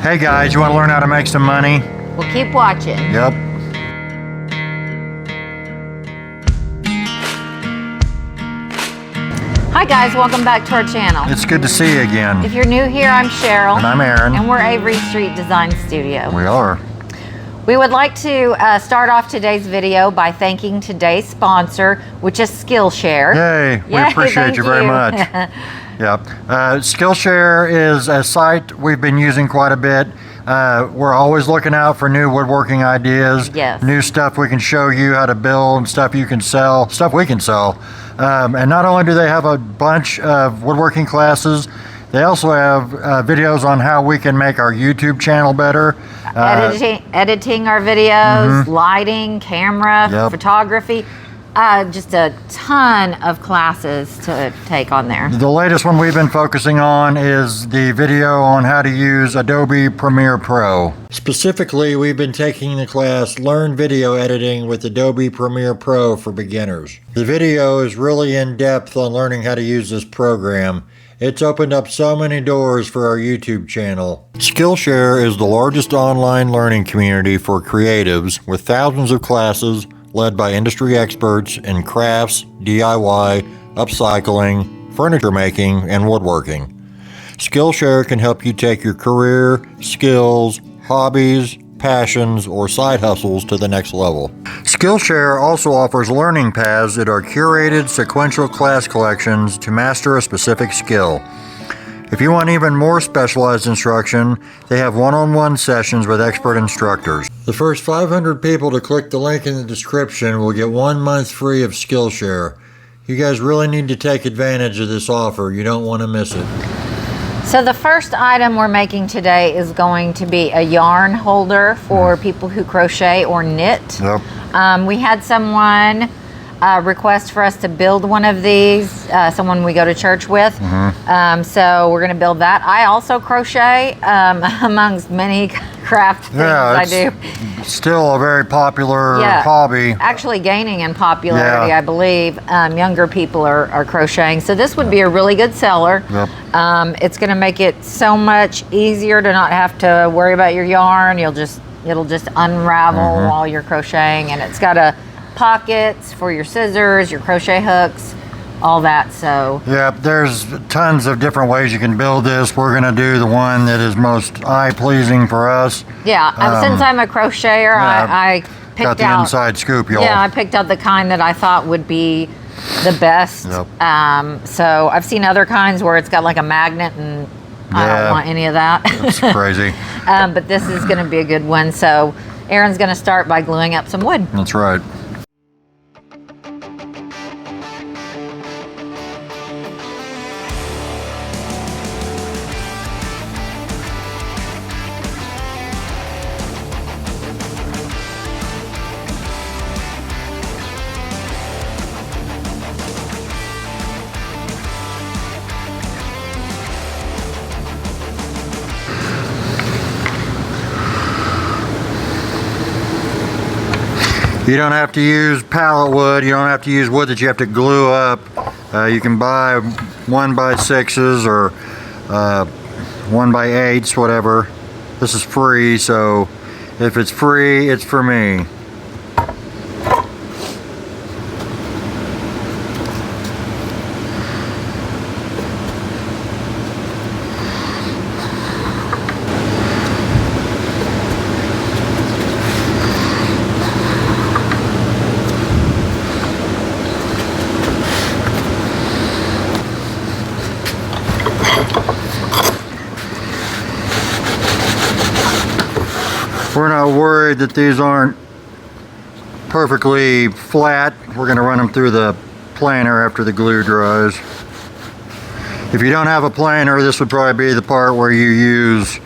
Hey guys, you want to learn how to make some money? Well, keep watching. Yep. Hi guys, welcome back to our channel. It's good to see you again. If you're new here, I'm Cheryl. And I'm Aaron. And we're Avery Street Design Studio. We are. We would like to start off today's video by thanking today's sponsor, which is Skillshare. Yay, we appreciate you very much. Yep. Skillshare is a site we've been using quite a bit. We're always looking out for new woodworking ideas. Yes. New stuff we can show you how to build, stuff you can sell, stuff we can sell. And not only do they have a bunch of woodworking classes, they also have videos on how we can make our YouTube channel better. Editing our videos, lighting, camera, photography. Just a ton of classes to take on there. The latest one we've been focusing on is the video on how to use Adobe Premiere Pro. Specifically, we've been taking the class Learn Video Editing with Adobe Premiere Pro for Beginners. The video is really in depth on learning how to use this program. It's opened up so many doors for our YouTube channel. Skillshare is the largest online learning community for creatives with thousands of classes led by industry experts in crafts, DIY, upcycling, furniture making, and woodworking. Skillshare can help you take your career, skills, hobbies, passions, or side hustles to the next level. Skillshare also offers learning paths that are curated sequential class collections to master a specific skill. If you want even more specialized instruction, they have one-on-one sessions with expert instructors. The first 500 people to click the link in the description will get 1 month free of Skillshare. You guys really need to take advantage of this offer. You don't want to miss it. So the first item we're making today is going to be a yarn holder for people who crochet or knit. Yep. We had someone request for us to build one of these, someone we go to church with. So we're going to build that. I also crochet, amongst many craft things I do. Still a very popular hobby. Actually gaining in popularity, I believe. Younger people are crocheting. So this would be a really good seller. Yep. It's going to make it so much easier to not have to worry about your yarn. It'll just unravel while you're crocheting, and it's got pockets for your scissors, your crochet hooks, all that. So yeah, there's tons of different ways you can build this. We're going to do the one that is most eye-pleasing for us. Yeah, since I'm a crocheter, I picked out the inside scoop, y'all. Yeah, I picked out the kind that I thought would be the best. Yep. So I've seen other kinds where it's got like a magnet, and I don't want any of that. That's crazy. But this is going to be a good one. So Aaron's going to start by gluing up some wood. That's right. You don't have to use pallet wood. You don't have to use wood that you have to glue up. You can buy 1x6s or 1x8s, whatever. This is free, so if it's free, it's for me. We're not worried that these aren't perfectly flat. We're going to run them through the planer after the glue dries. If you don't have a planer, this would probably be the part where you use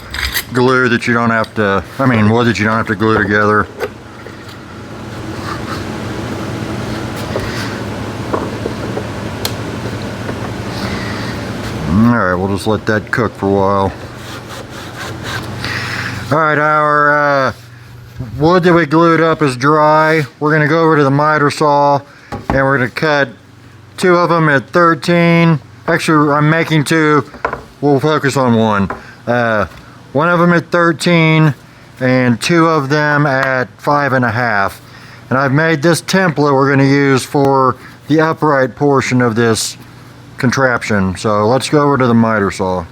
glue that you don't have to, wood that you don't have to glue together. Alright, we'll just let that cook for a while. Alright, our wood that we glued up is dry. We're going to go over to the miter saw and we're going to cut 2 of them at 13. Actually, I'm making 2. We'll focus on one. one of them at 13 and 2 of them at 5.5. And I've made this template we're going to use for the upright portion of this contraption. So let's go over to the miter saw.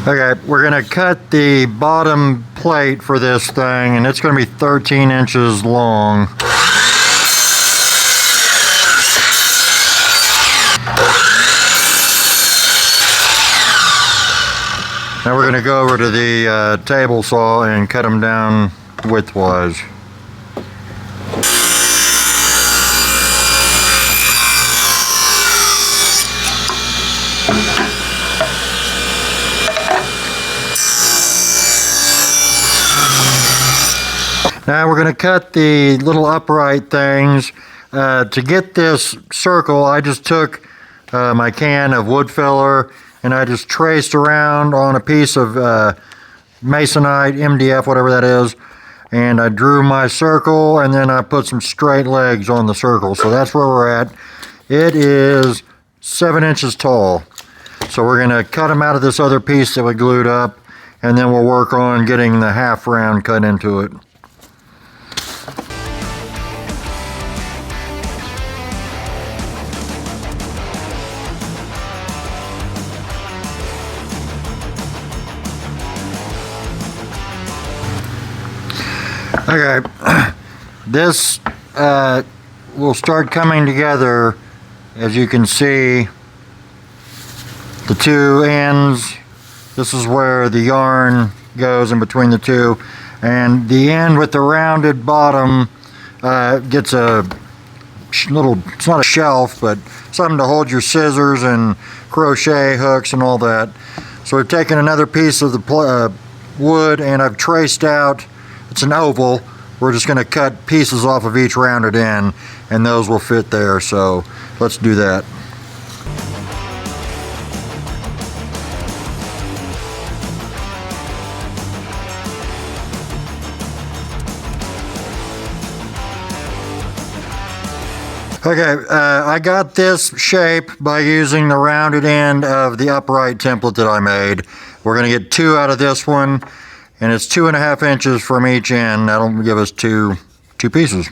Okay, we're going to cut the bottom plate for this thing, and it's going to be 13 inches long. Now we're going to go over to the table saw and cut them down widthwise. Now we're going to cut the little upright things. To get this circle, I just took my can of wood filler and I just traced around on a piece of masonite, MDF, whatever that is, and I drew my circle, and then I put some straight legs on the circle. So that's where we're at. It is 7 inches tall. So we're going to cut them out of this other piece that we glued up, and then we'll work on getting the half round cut into it. Okay, this will start coming together. As you can see, the two ends, this is where the yarn goes in between the two, and the end with the rounded bottom gets a little, it's not a shelf, but something to hold your scissors and crochet hooks and all that. So we've taken another piece of the wood, and I've traced out, it's an oval. We're just going to cut pieces off of each rounded end, and those will fit there. So let's do that. Okay, I got this shape by using the rounded end of the upright template that I made. We're going to get 2 out of this one. And it's 2.5 inches from each end. That'll give us two pieces.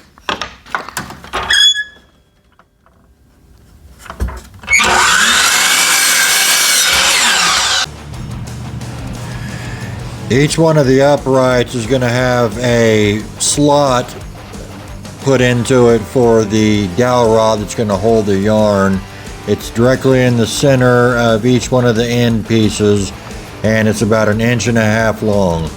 Each one of the uprights is going to have a slot put into it for the dowel rod that's going to hold the yarn. It's directly in the center of each one of the end pieces, and it's about 1.5 inches long.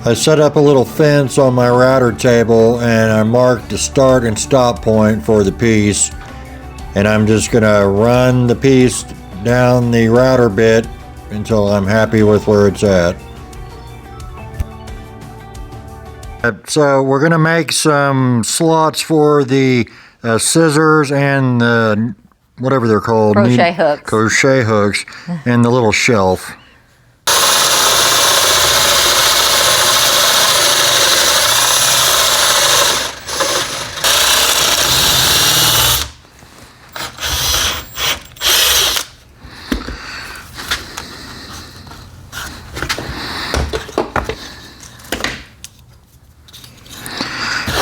I set up a little fence on my router table, and I marked the start and stop point for the piece, and I'm just going to run the piece down the router bit until I'm happy with where it's at. So we're going to make some slots for the scissors and the, whatever they're called, crochet hooks, and the little shelf.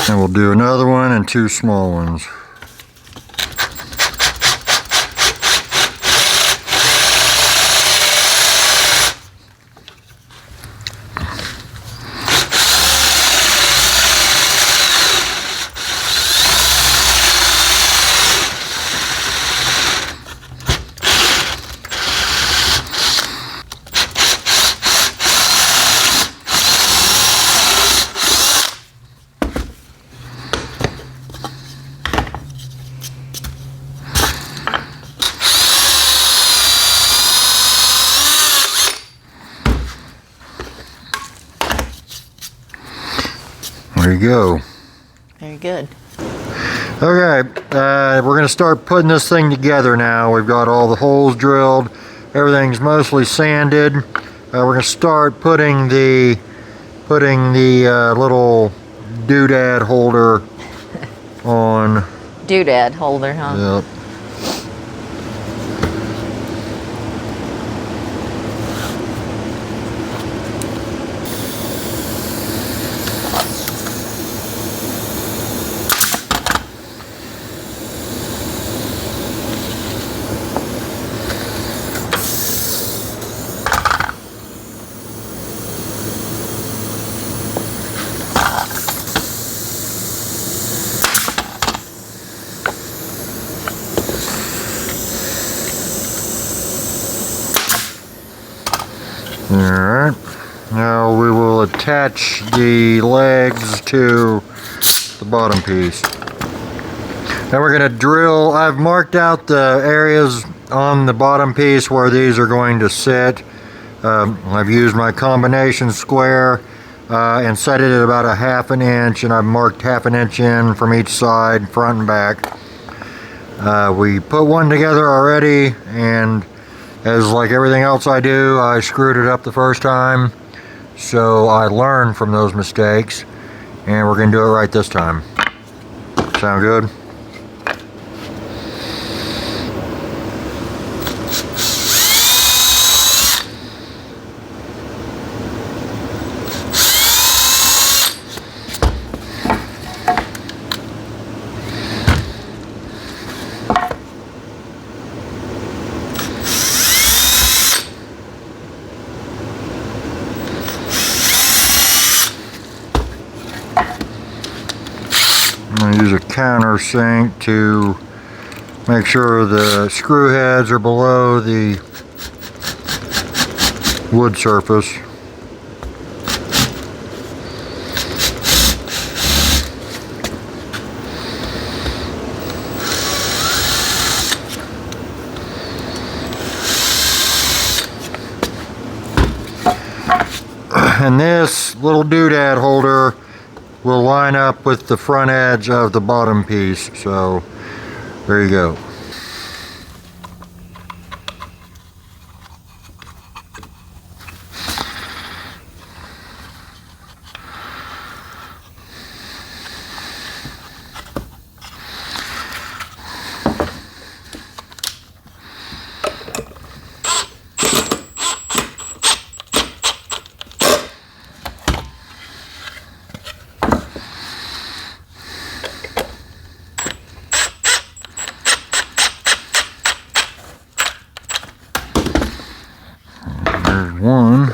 And we'll do another one and 2 small ones. There you go. Very good. Okay, we're going to start putting this thing together now. We've got all the holes drilled. Everything's mostly sanded. We're going to start putting the little doodad holder on. Doodad holder, huh? Yep. Alright, now we will attach the legs to the bottom piece. Now we're going to drill. I've marked out the areas on the bottom piece where these are going to sit. I've used my combination square and set it at about a 1/2 inch, and I've marked 1/2 inch in from each side, front and back. We put one together already, and as like everything else I do, I screwed it up the first time, so I learned from those mistakes, and we're going to do it right this time. Sound good? I'm going to use a countersink to make sure the screw heads are below the wood surface. And this little doodad holder will line up with the front edge of the bottom piece. So there you go. One.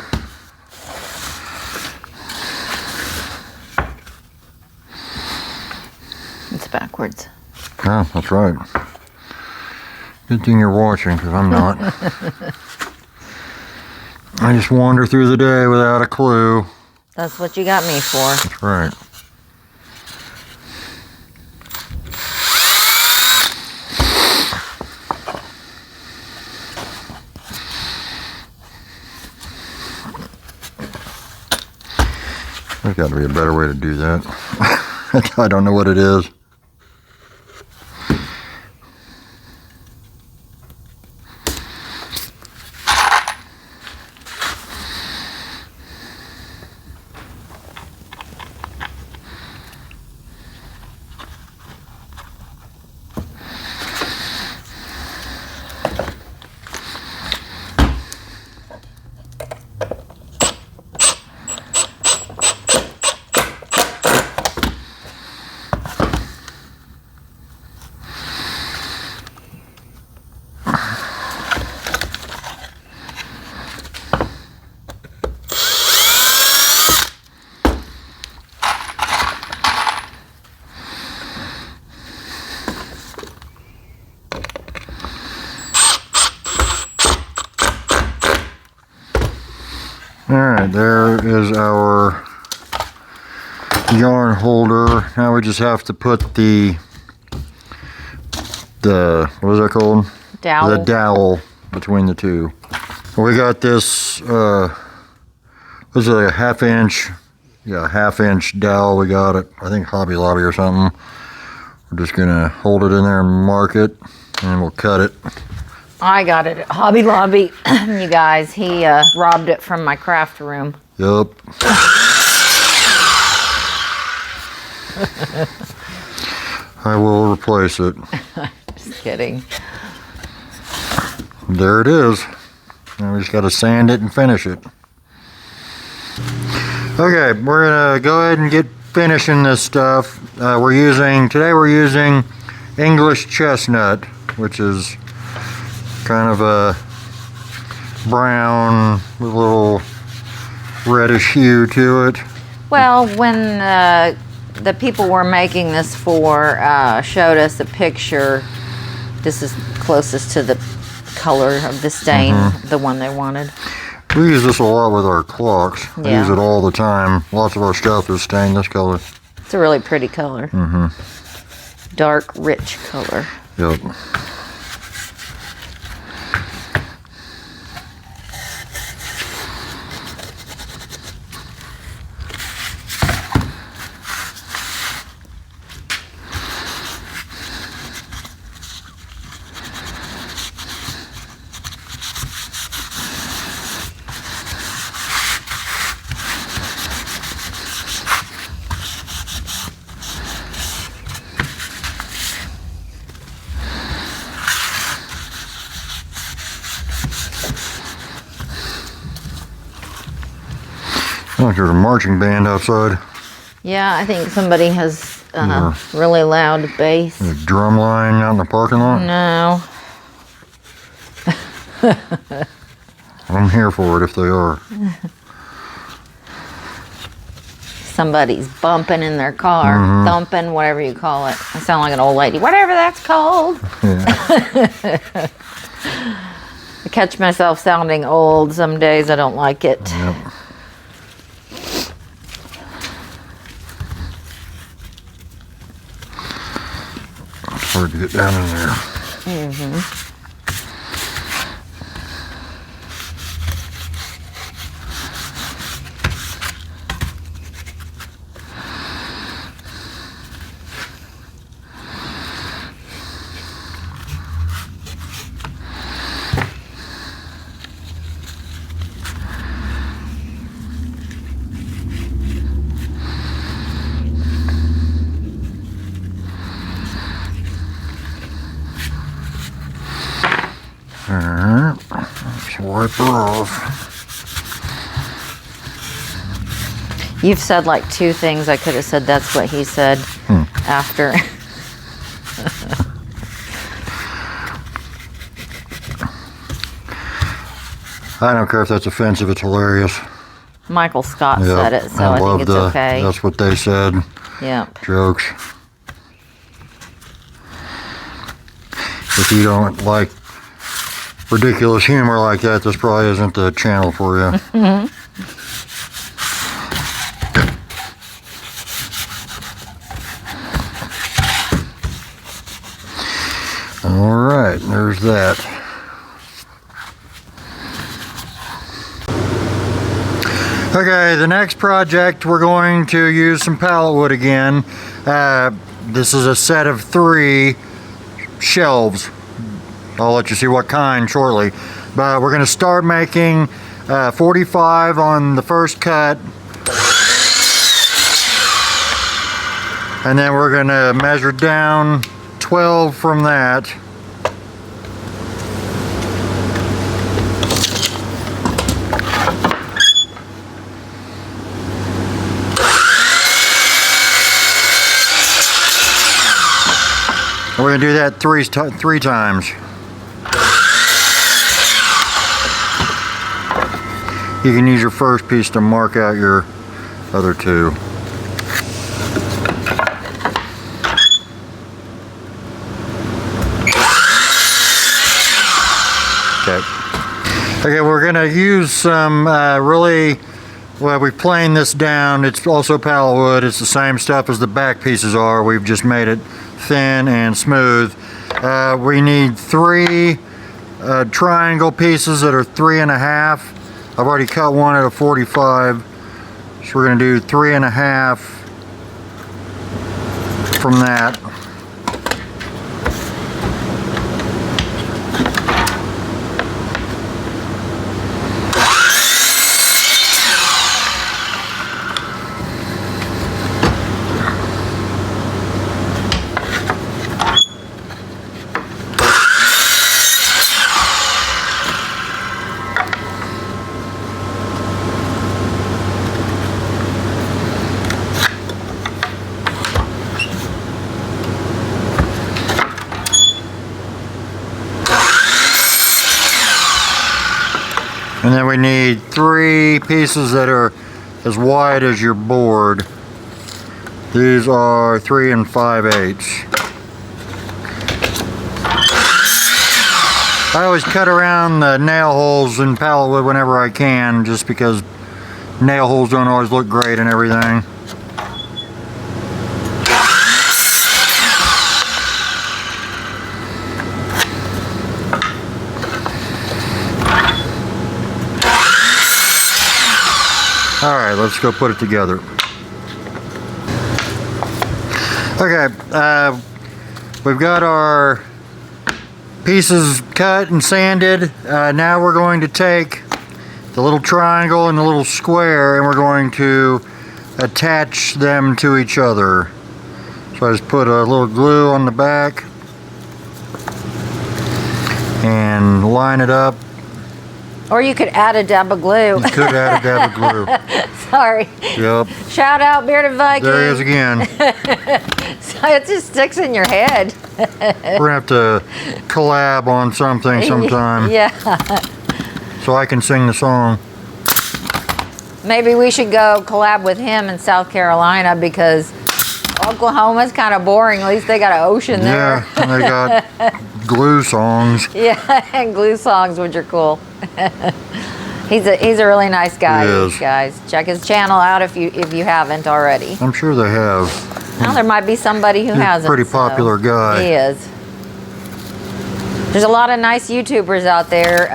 It's backwards. Yeah, that's right. Good thing you're watching, because I'm not. I just wander through the day without a clue. That's what you got me for. That's right. There's got to be a better way to do that. I don't know what it is. Alright, there is our yarn holder. Now we just have to put the what is that called? Dowel. The dowel between the two. We got this, this is like a 1/2 inch, yeah, 1/2 inch dowel. We got it, I think Hobby Lobby or something. We're just gonna hold it in there and mark it, and we'll cut it. I got it at Hobby Lobby. You guys, he robbed it from my craft room. Yup. I will replace it. Just kidding. There it is. Now we just got to sand it and finish it. Okay, we're gonna go ahead and get finishing this stuff. Today we're using English chestnut, which is kind of a brown with a little reddish hue to it. Well, when the people we're making this for showed us a picture, this is closest to the color of the stain, the one they wanted. We use this a lot with our clocks. Yeah. I use it all the time. Lots of our stuff is stained this color. It's a really pretty color. Dark, rich color. Yep. Like there's a marching band outside. Yeah, I think somebody has really loud bass. A drum line out in the parking lot? No. I'm here for it if they are. Somebody's bumping in their car, thumping, whatever you call it. I sound like an old lady. Whatever that's called. Yeah. I catch myself sounding old some days. I don't like it. Yep. It's hard to get down in there. Alright, let's wipe her off. You've said like two things. I could have said that's what he said after. I don't care if that's offensive, it's hilarious. Michael Scott Yep, said it, so I think it's okay. That's what they said. Yep. Jokes. If you don't like ridiculous humor like that, this probably isn't the channel for you. All right, there's that. Okay, the next project we're going to use some pallet wood again. This is a set of 3 shelves. I'll let you see what kind shortly. But we're going to start making 45 on the first cut. And then we're going to measure down 12 from that. We're going to do that three times. You can use your first piece to mark out your other 2. Okay, we're going to use some we planed this down. It's also pallet wood. It's the same stuff as the back pieces are. We've just made it thin and smooth. We need 3 triangle pieces that are 3.5. I've already cut one at a 45, so we're going to do 3.5 from that. And then we need 3 pieces that are as wide as your board. These are 3 5/8. I always cut around the nail holes in pallet wood whenever I can, just because nail holes don't always look great and everything. Alright, let's go put it together. Okay, we've got our pieces cut and sanded. Now we're going to take the little triangle and the little square and we're going to attach them to each other. So I just put a little glue on the back and line it up. Or you could add a dab of glue. You could add a dab of glue. Sorry. Yep. Shout out Bearded Viking. There he is again. So it just sticks in your head. We're gonna have to collab on something sometime. Yeah. So I can sing the song. Maybe we should go collab with him in South Carolina, because Oklahoma's kind of boring. At least they got an ocean there. Yeah, and they got glue songs. Yeah, and glue songs, which are cool. He's a really nice guy. He is. Guys, check his channel out if you haven't already. I'm sure they have. Well, there might be somebody who He's hasn't. a pretty popular guy. He is. There's a lot of nice YouTubers out there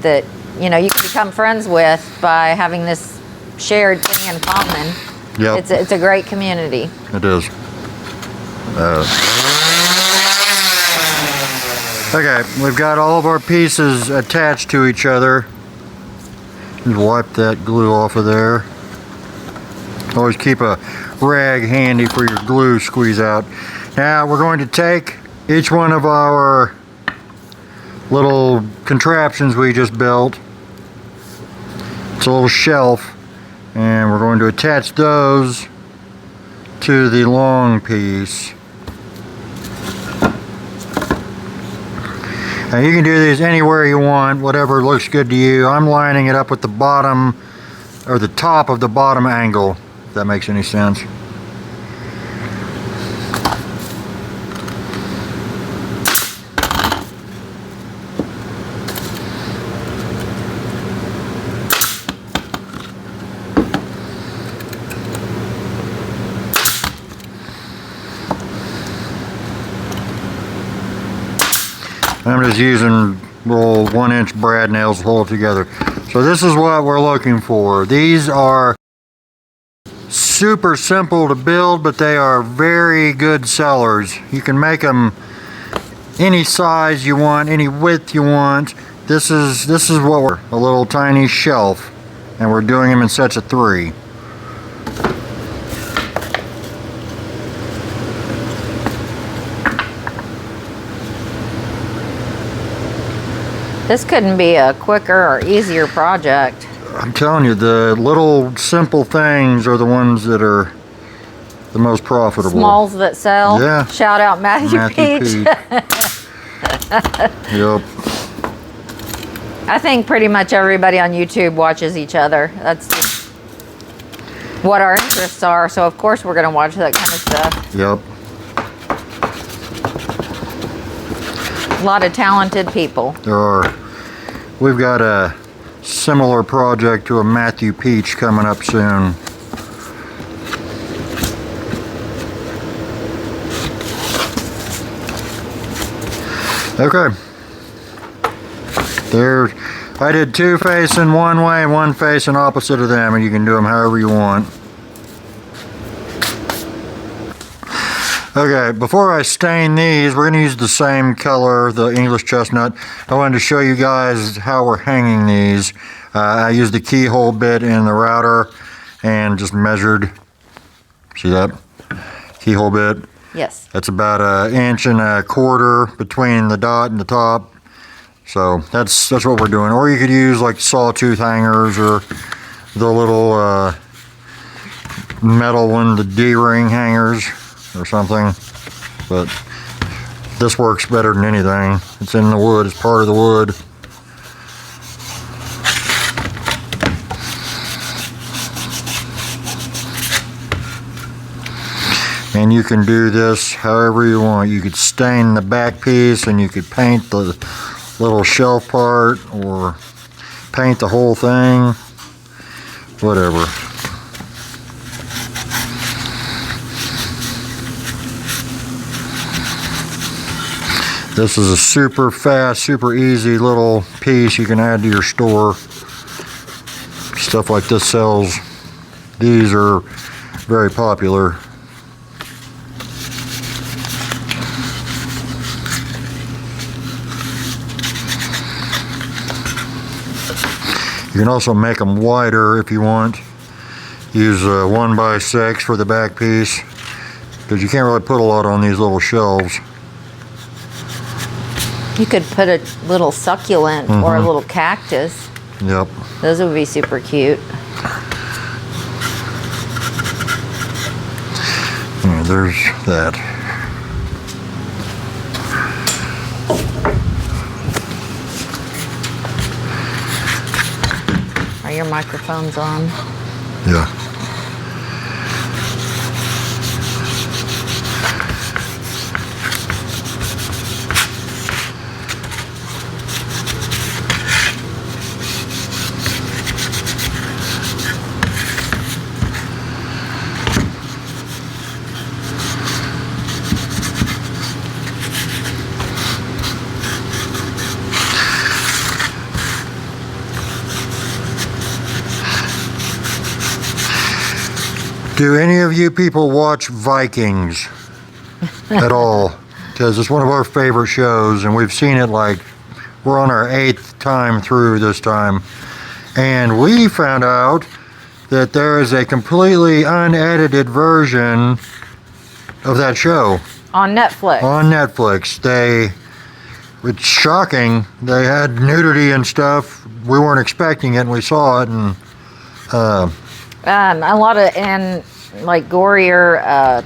that you can become friends with by having this shared thing in common. Yep. It's a great community. It is. Okay, we've got all of our pieces attached to each other. Just wipe that glue off of there. Always keep a rag handy for your glue squeeze out. Now we're going to take each one of our little contraptions we just built. It's a little shelf, and we're going to attach those to the long piece. Now you can do these anywhere you want, whatever looks good to you. I'm lining it up with the bottom, or the top of the bottom angle, if that makes any sense. I'm just using little 1-inch brad nails to hold it together. So this is what we're looking for. These are super simple to build, but they are very good sellers. You can make them any size you want, any width you want. This is what we're, a little tiny shelf, and we're doing them in sets of 3. This couldn't be a quicker or easier project. I'm telling you, the little simple things are the ones that are the most profitable. Smalls that sell. Yeah. Shout out Matthew Peach. Yep. I think pretty much everybody on YouTube watches each other. That's just what our interests are. So of course we're going to watch that kind of stuff. Yep. A lot of talented people. There are. We've got a similar project to a Matthew Peach coming up soon. Okay. There. I did 2 facing one way and 1 facing opposite of them, and you can do them however you want. Okay, before I stain these, we're going to use the same color, the English chestnut. I wanted to show you guys how we're hanging these. I used the keyhole bit in the router and just measured. See that? Keyhole bit. Yes. That's about 1.25 inches between the dot and the top. So that's what we're doing. Or you could use like sawtooth hangers or the little metal one, the D-ring hangers or something, but this works better than anything. It's in the wood, it's part of the wood. And you can do this however you want. You could stain the back piece, and you could paint the little shelf part, or paint the whole thing, whatever. This is a super fast, super easy little piece you can add to your store. Stuff like this sells. These are very popular. You can also make them wider if you want. Use 1x6 for the back piece, because you can't really put a lot on these little shelves. You could put a little succulent or a little cactus. Yep. Those would be super cute. Yeah, there's that. Are your microphones on? Yeah. Do any of you people watch Vikings at all? Because it's one of our favorite shows, and we've seen it like, we're on our 8th time through this time. And we found out that there is a completely unedited version of that show. On Netflix. On Netflix. It's shocking. They had nudity and stuff. We weren't expecting it, and we saw it, and a lot of, and like gorier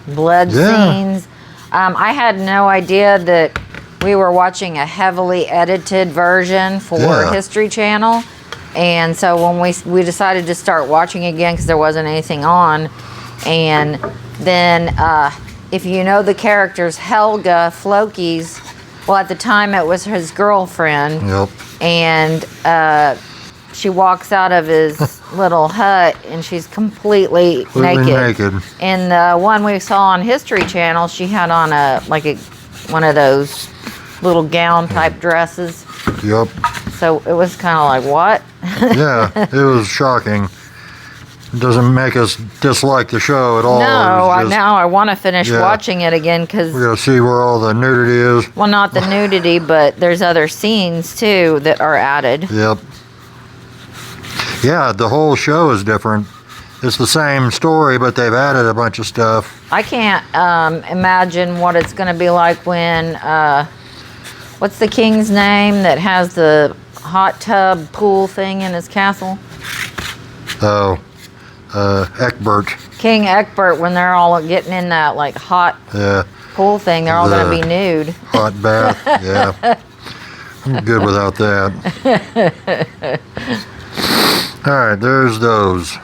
blood scenes. I had no idea that we were watching a heavily edited version for History Channel, and so when we decided to start watching again because there wasn't anything on, and then if you know the characters, Helga Floki's, well, at the time it was his girlfriend. Yep. And she walks out of his little hut and she's completely naked. And the one we saw on History Channel, she had on one of those little gown type dresses. Yep. So it was kind of like, what? Yeah, it was shocking. It doesn't make us dislike the show at all. No, now I want to finish watching it again because we got to see where all the nudity is. Well, not the nudity, but there's other scenes too that are added. Yep. Yeah, the whole show is different. It's the same story, but they've added a bunch of stuff. I can't imagine what it's going to be like when, what's the king's name that has the hot tub pool thing in his castle? Oh, Egbert. King Egbert, when they're all getting in that like hot pool thing, they're all going to be nude. Hot bath, yeah. I'm good without that. All right, there's those.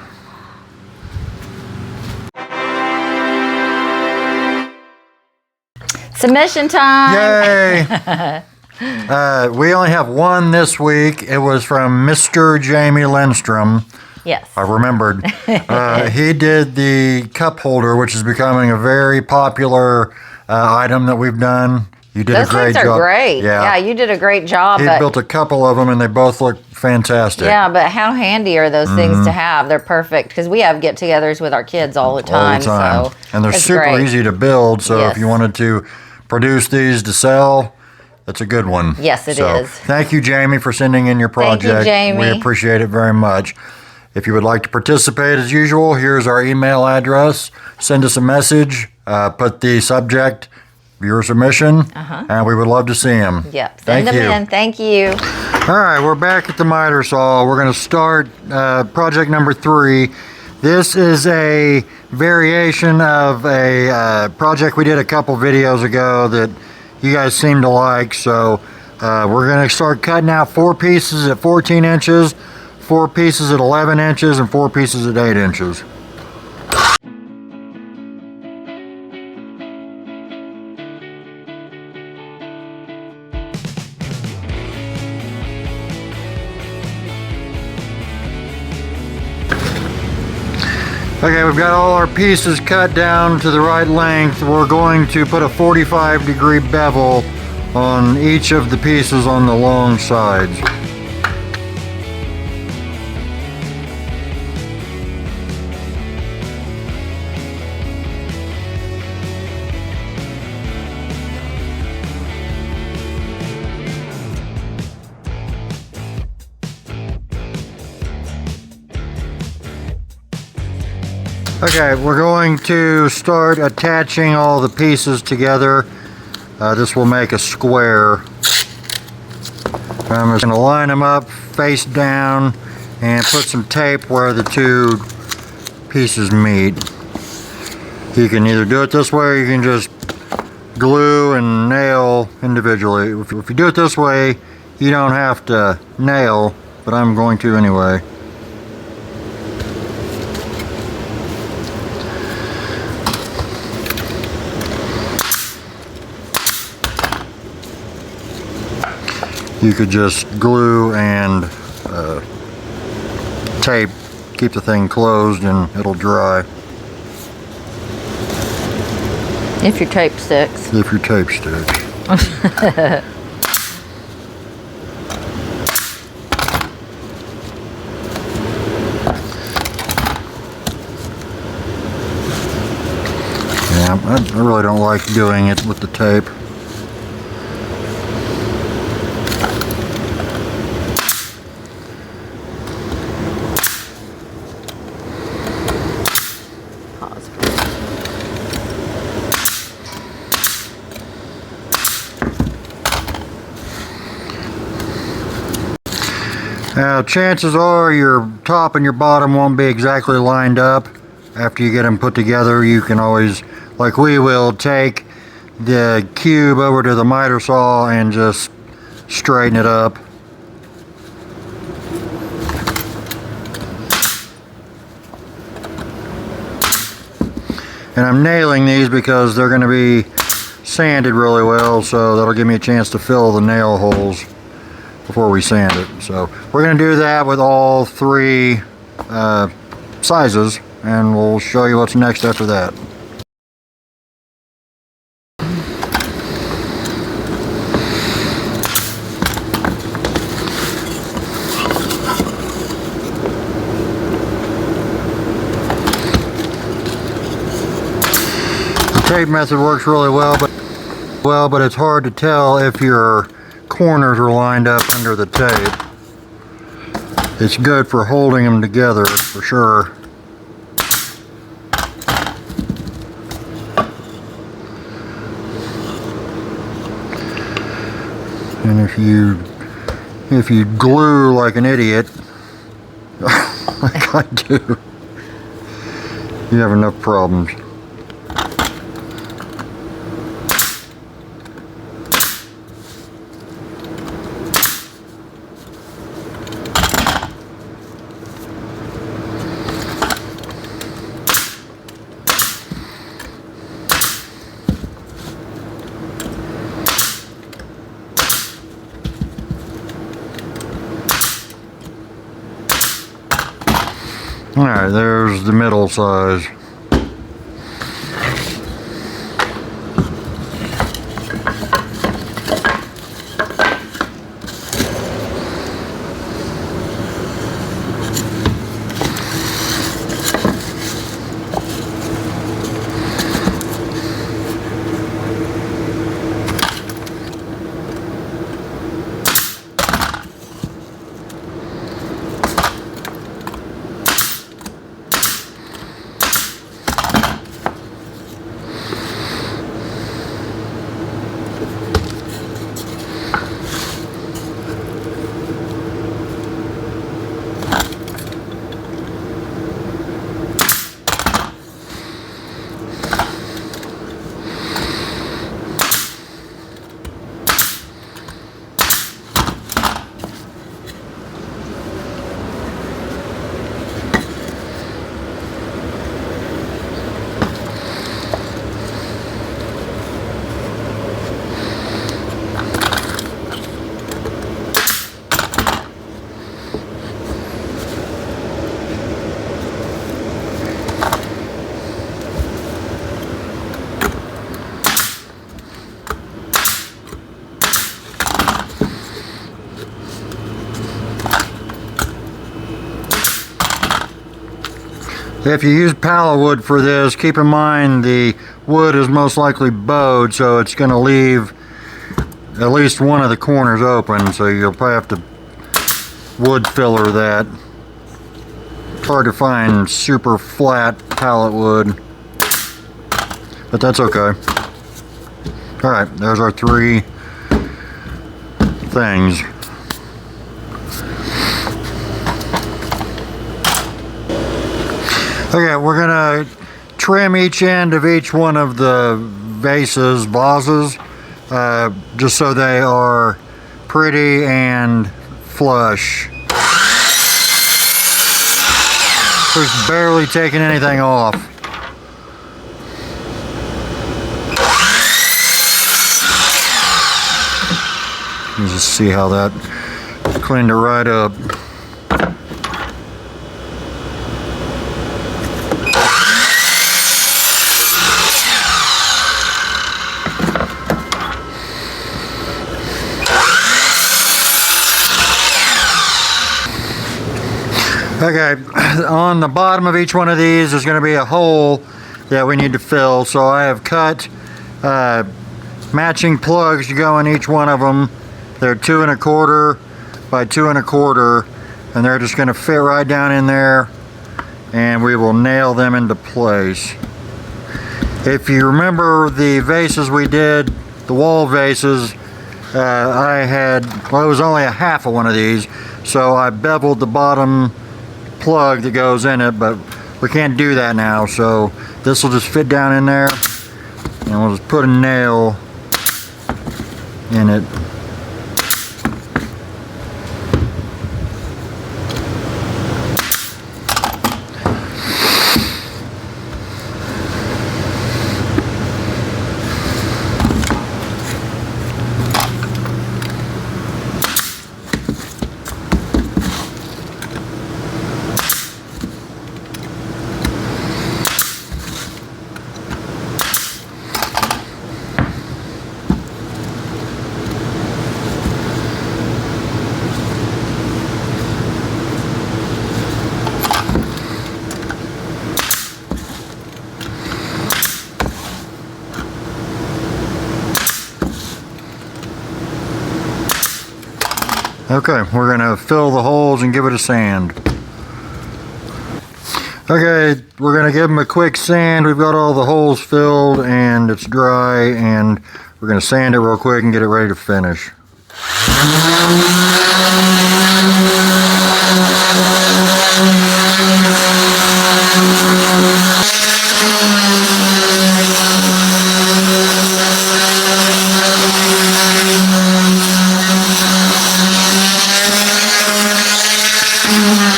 Submission time. Yay! We only have one this week. It was from Mr. Jamie Lindstrom. Yes. I remembered. He did the cup holder, which is becoming a very popular item that we've done. You did Those a great things job. are great. Yeah, you did a great job. He built a couple of them, and they both look fantastic. Yeah, but how handy are those things to have? They're perfect because we have get-togethers with our kids all the time. All the time. So and they're super easy to build, so if you wanted to produce these to sell, that's a good one. Yes, it is. Thank you, Jamie, for sending in your project. Thank you, Jamie. We appreciate it very much. If you would like to participate as usual, here's our email address. Send us a message, put the subject, viewer submission, and we would love to see them. Yep, send them in. Thank you. All right, we're back at the miter saw. We're going to start project number 3. This is a variation of a project we did a couple videos ago that you guys seem to like. So we're going to start cutting out 4 pieces at 14 inches, 4 pieces at 11 inches, and 4 pieces at 8 inches. Okay, we've got all our pieces cut down to the right length. We're going to put a 45-degree bevel on each of the pieces on the long sides. Okay, we're going to start attaching all the pieces together. This will make a square. I'm just going to line them up face down and put some tape where the two pieces meet. You can either do it this way or you can just glue and nail individually. If you do it this way, you don't have to nail, but I'm going to anyway. You could just glue and tape, keep the thing closed, and it'll dry. If your tape sticks. If your tape sticks. Yeah, I really don't like doing it with the tape. Now, chances are your top and your bottom won't be exactly lined up. After you get them put together, you can always, like we will, take the cube over to the miter saw and just straighten it up. And I'm nailing these because they're going to be sanded really well, so that'll give me a chance to fill the nail holes before we sand it. So we're going to do that with all three sizes, and we'll show you what's next after that. The tape method works really well, but it's hard to tell if your corners are lined up under the tape. It's good for holding them together for sure. And if you glue like an idiot, like I do, you have enough problems. Alright, there's the middle size. If you use pallet wood for this, keep in mind the wood is most likely bowed, so it's going to leave at least one of the corners open, so you'll probably have to wood filler that. It's hard to find super flat pallet wood, but that's okay. Alright, there's our 3 things. Okay, we're gonna trim each end of each one of the vases, just so they are pretty and flush. Just barely taking anything off. You just see how that cleaned it right up. Okay, on the bottom of each one of these there's going to be a hole that we need to fill, so I have cut matching plugs to go in each one of them. They're 2 1/4 by 2 1/4, and they're just going to fit right down in there, and we will nail them into place. If you remember the vases we did, the wall vases, it was only a half of one of these, so I beveled the bottom plug that goes in it, but we can't do that now, so this will just fit down in there, and we'll just put a nail in it. Okay, we're going to fill the holes and give it a sand. Okay, we're going to give them a quick sand. We've got all the holes filled and it's dry, and we're going to sand it real quick and get it ready to finish.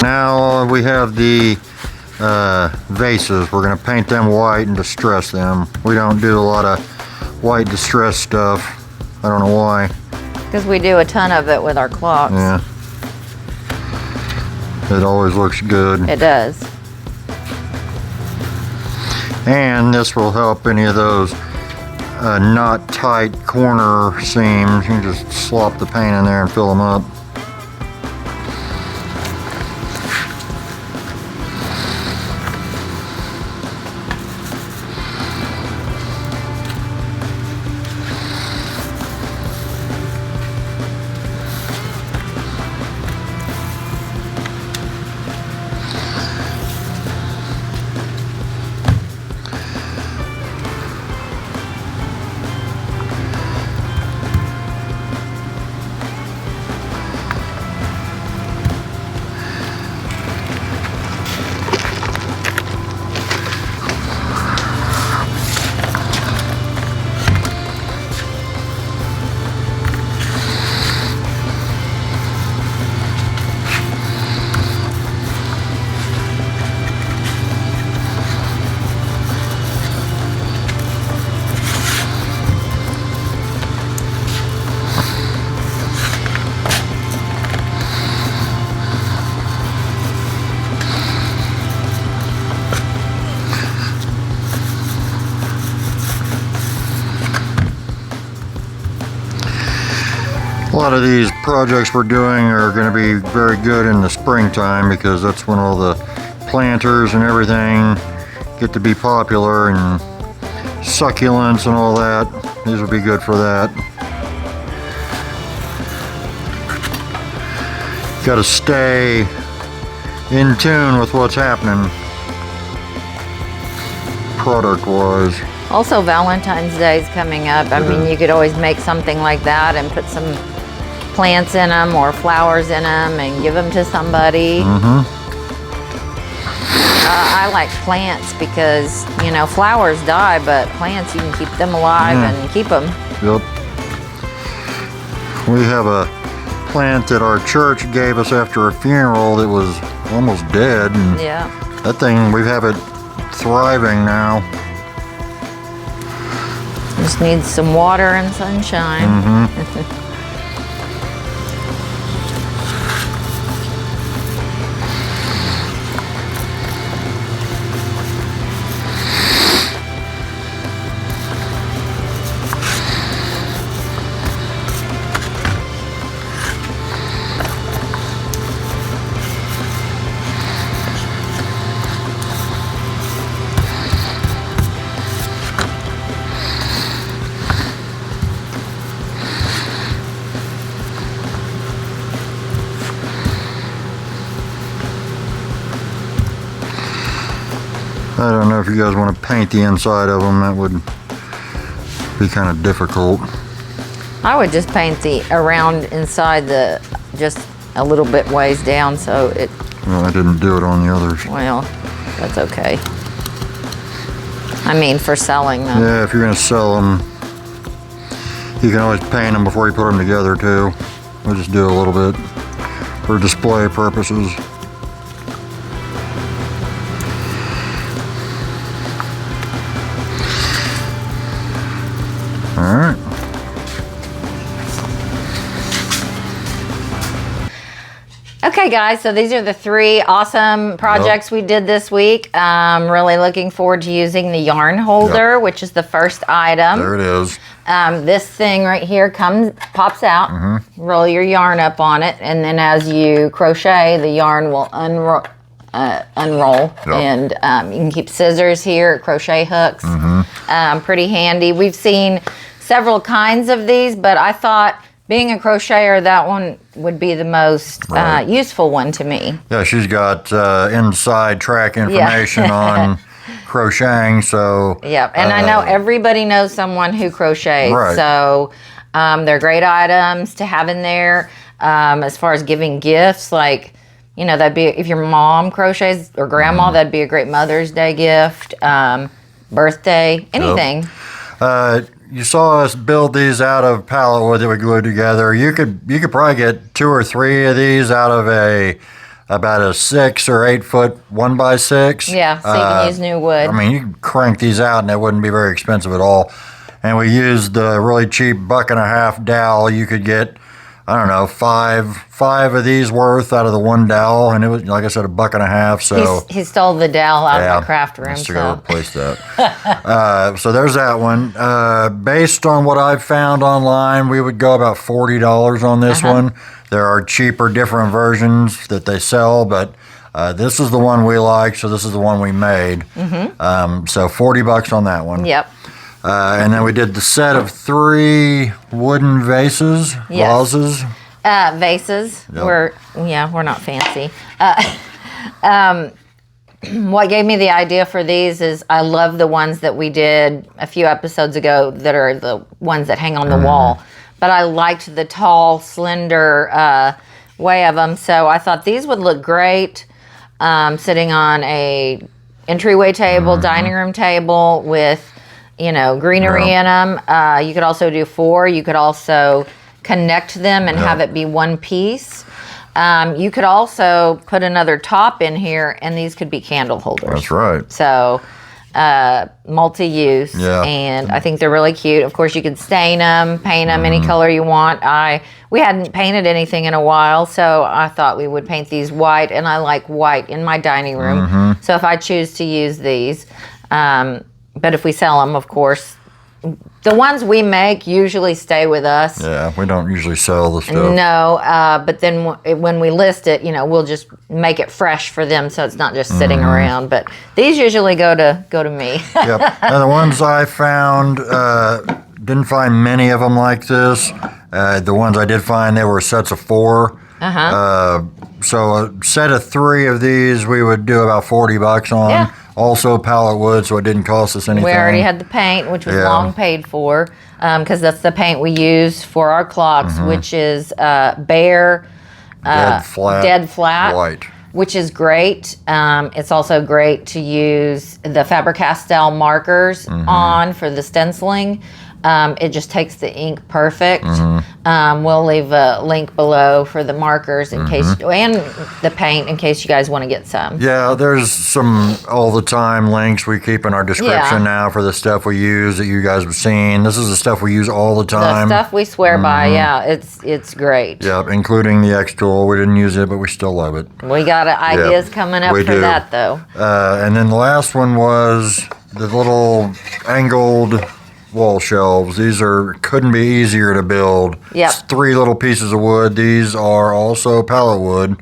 Now we have the vases. We're going to paint them white and distress them. We don't do a lot of white distress stuff. I don't know why. Because we do a ton of it with our clocks. Yeah. It always looks good. It does. And this will help any of those not tight corner seams. You can just slop the paint in there and fill them up. A lot of these projects we're doing are going to be very good in the springtime because that's when all the planters and everything get to be popular, and succulents and all that. These would be good for that. Got to stay in tune with what's happening product-wise. Also, Valentine's Day is coming up. I mean, you could always make something like that and put some plants in them or flowers in them and give them to somebody. I like plants because, you know, flowers die, but plants, you can keep them alive and keep them. Yep. We have a plant that our church gave us after a funeral that was almost dead. And that thing, we have it thriving now. Just needs some water and sunshine. I don't know if you guys want to paint the inside of them. That would be kind of difficult. I would just paint the around inside the, just a little bit ways down so it... Well, I didn't do it on the others. Well, that's okay. I mean, for selling them. Yeah, if you're going to sell them, you can always paint them before you put them together too. We'll just do a little bit for display purposes. Alright. Okay guys, so these are the 3 awesome projects we did this week. Really looking forward to using the yarn holder, which is the first item. There it is. This thing right here pops out, roll your yarn up on it, and then as you crochet, the yarn will unroll. And you can keep scissors here, crochet hooks. Pretty handy. We've seen several kinds of these, but I thought being a crocheter, that one would be the most useful one to me. Yeah, she's got inside track information on crocheting, so... Yeah, and I know everybody knows someone who crochets, so they're great items to have in there. As far as giving gifts, like, you know, that'd be, if your mom crochets or grandma, that'd be a great Mother's Day gift, birthday, anything. You saw us build these out of pallet wood that we glued together. You could probably get 2 or 3 of these out of about a 6 or 8 foot 1x6. Yeah, so you can use new wood. I mean, you could crank these out and it wouldn't be very expensive at all. And we used the really cheap $1.50 dowel. You could get, I don't know, five of these worth out of the one dowel, and it was, like I said, $1.50. So he stole the dowel out of my craft room. I still gotta replace that. So there's that one. Based on what I've found online, we would go about $40 on this one. There are cheaper, different versions that they sell, but this is the one we like, so this is the one we made. So $40 on that one. Yep. And then we did the set of 3 wooden vases. Vases. Yep. We're not fancy. What gave me the idea for these is I love the ones that we did a few episodes ago that are the ones that hang on the wall. But I liked the tall, slender way of them. So I thought these would look great sitting on a entryway table, dining room table with, you know, greenery in them. You could also do 4. You could also connect them and have it be one piece. You could also put another top in here, and these could be candle holders. That's right. So multi-use, and I think they're really cute. Of course, you could stain them, paint them any color you want. We hadn't painted anything in a while, so I thought we would paint these white, and I like white in my dining room. So if I choose to use these, but if we sell them, of course, the ones we make usually stay with us. Yeah, we don't usually sell the stuff. No, but then when we list it, we'll just make it fresh for them, so it's not just sitting around. But these usually go to me. Yep. And the ones I found, didn't find many of them like this. The ones I did find, they were sets of 4. So a set of 3 of these, we would do about $40 on. Yeah. Also pallet wood, so it didn't cost us anything. We already had the paint, which was long paid for, because that's the paint we use for our clocks, which is bare, dead flat, white, which is great. It's also great to use the Faber-Castell markers on for the stenciling. It just takes the ink perfect. We'll leave a link below for the markers in case, and the paint in case you guys want to get some. Yeah, there's some all the time links we keep in our description now for the stuff we use that you guys have seen. This is the stuff we use all the time. The stuff we swear by, yeah, it's great. Yep, including the X tool. We didn't use it, but we still love it. We got ideas coming up for that though. And then the last one was the little angled wall shelves. These couldn't be easier to build. Yep. It's 3 little pieces of wood. These are also pallet wood.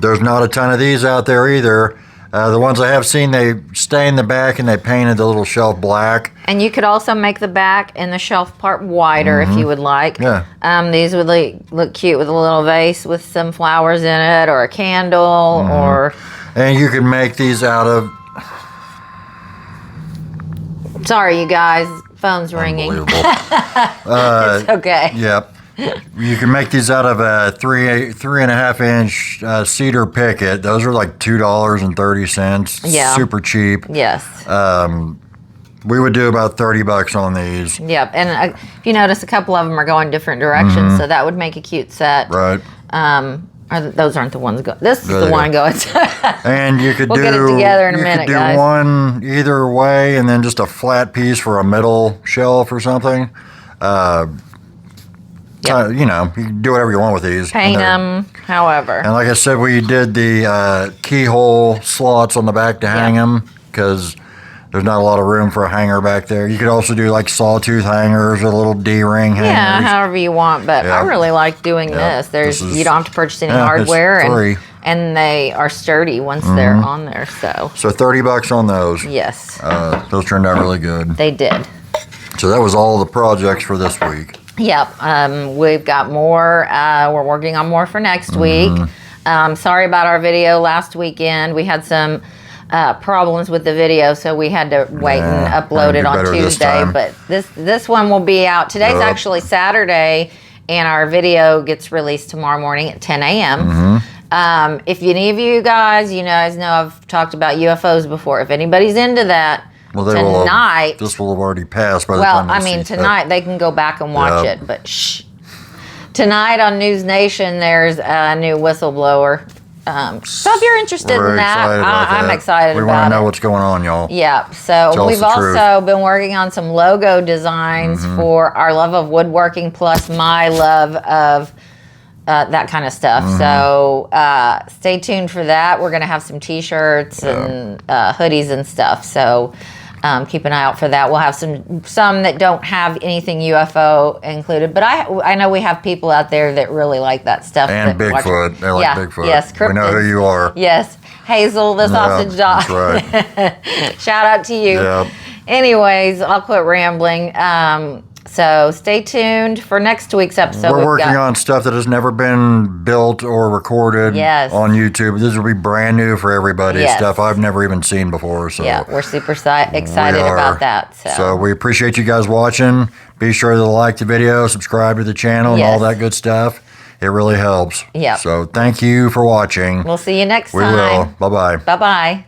There's not a ton of these out there either. The ones I have seen, they stay in the back and they painted the little shelf black. And you could also make the back and the shelf part wider if you would like. Yeah. These would look cute with a little vase with some flowers in it, or a candle, or... And you could make these out of... Sorry, you guys. Phone's ringing. Unbelievable. It's okay. Yep. You can make these out of a 3.5 inch cedar picket. Those are like $2.30. Yeah. Super cheap. Yes. We would do about $30 on these. Yep. And if you notice, a couple of them are going different directions, so that would make a cute set. Right. Those aren't the ones going. This is the one going. And you could we'll get it together in a minute, could do guys. one either way, and then just a flat piece for a middle shelf or something. You can do whatever you want with these. Paint them, however. And like I said, we did the keyhole slots on the back to hang them, because there's not a lot of room for a hanger back there. You could also do like sawtooth hangers or little D-ring hangers. Yeah, however you want. But I really like doing this. You don't have to purchase any hardware, it's free. And they are sturdy once they're on there. So $30 on those. Yes, those turned out really good. they did. So that was all the projects for this week. Yep. We've got more. We're working on more for next week. Sorry about our video last weekend. We had some problems with the video, so we had to wait and upload it on Tuesday. But this one will be out. Today's actually Saturday, and our video gets released tomorrow morning at 10 a.m. If any of you guys, know I've talked about UFOs before. If anybody's into that, tonight, this will have already passed by the time tonight they can go back and watch it. But shh. Tonight on News Nation, there's a new whistleblower. So if you're interested in that, I'm excited about it. We want to know what's going on, y'all. Yeah. So we've also been working on some logo designs for our love of woodworking, plus my love of that kind of stuff. So stay tuned for that. We're going to have some T-shirts and hoodies and stuff. So keep an eye out for that. We'll have some that don't have anything UFO included, but I know we have people out there that really like that stuff. And Bigfoot. They like Bigfoot. Yes, we know who you are. Yes, Hazel, the sausage dog. That's right. Shout out to you. Yep. Anyways, I'll quit rambling. So stay tuned for next week's episode. We're working on stuff that has never been built or recorded on YouTube. This will be brand new for everybody. Stuff I've never even seen before. So yeah, we're super excited about that. So we appreciate you guys watching. Be sure to like the video, subscribe to the channel, and all that good stuff. It really helps. Yeah. So thank you for watching. We'll see you next time. We will. Bye-bye. Bye-bye.